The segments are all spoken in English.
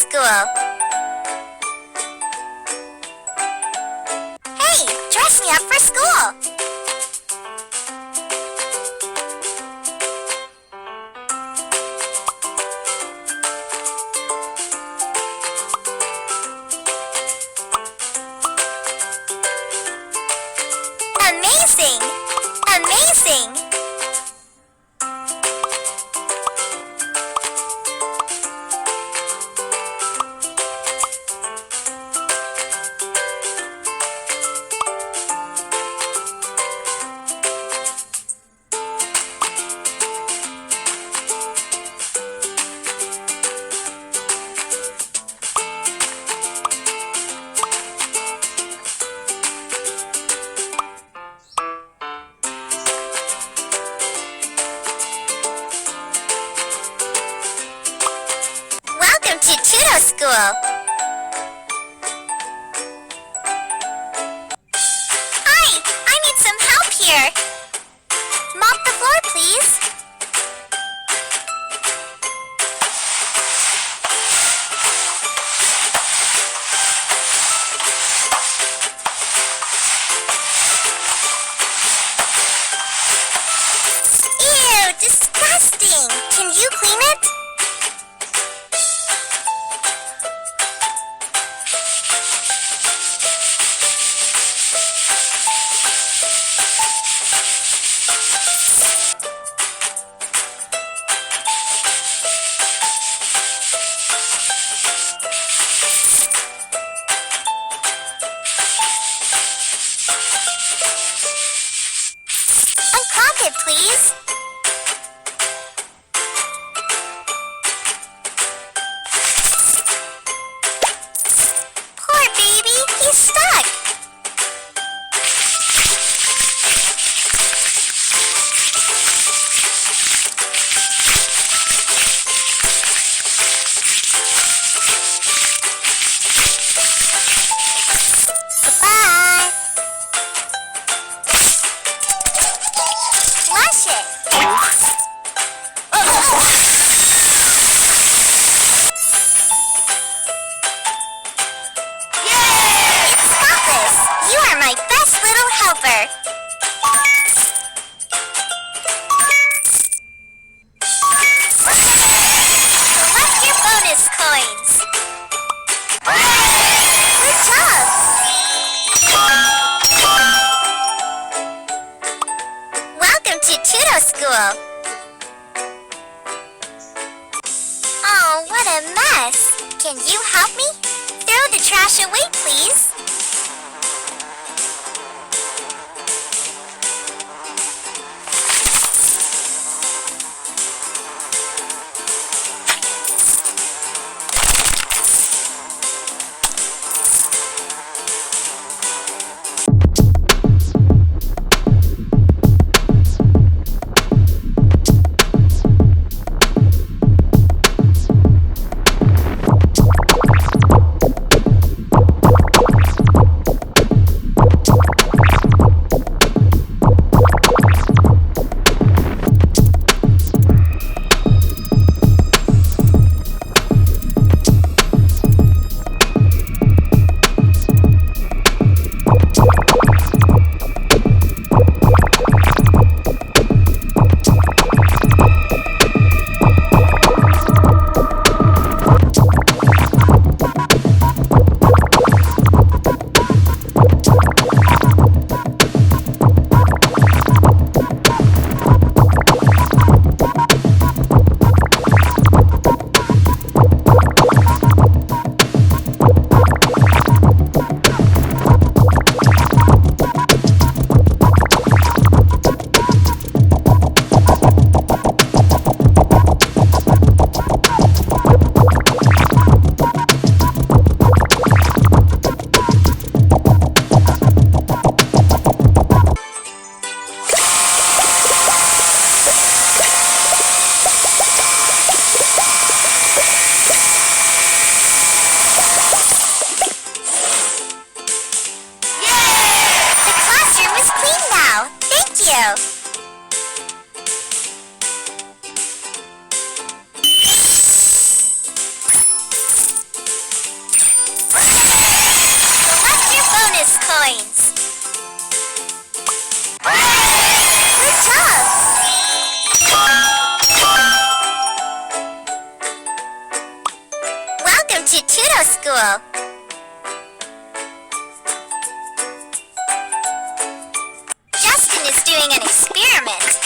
TutoSCHOOL. Hey, dress me up for school. Amazing! Amazing! Welcome to TutoSCHOOL. Hi, I need some help here. Mop the floor, please. Ew, disgusting. Can you clean it? Unclog it, please. Poor baby, he's stuck. Goodbye. Flush it. Yay! Spotless, you are my best little helper. Collect your bonus coins. Good job. Welcome to TutoSCHOOL. Oh, what a mess. Can you help me? Throw the trash away, please. bonus coins! Good job! Welcome to TutoSCHOOL! Justin is doing an experiment.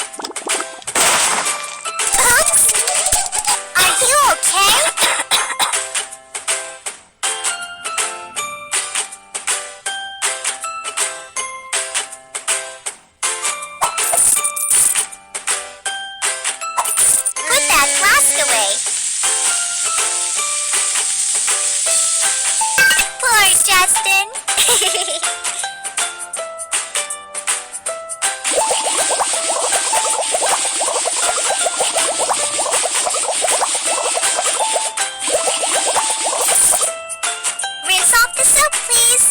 Oops! Are you okay? Put that flask away. Poor Justin. Rinse off the soap, please.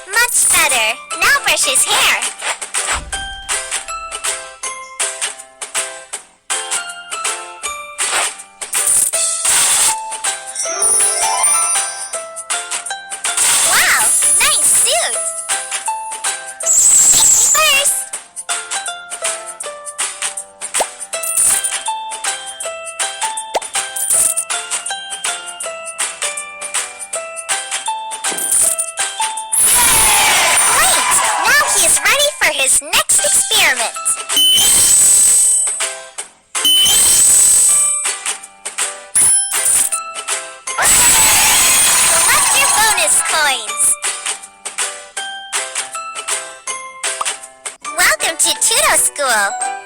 Much better. Now brush his hair. Wow, nice suit. First. Great! Now he is ready for his next experiment. Collect your bonus coins. Welcome to TutoSCHOOL.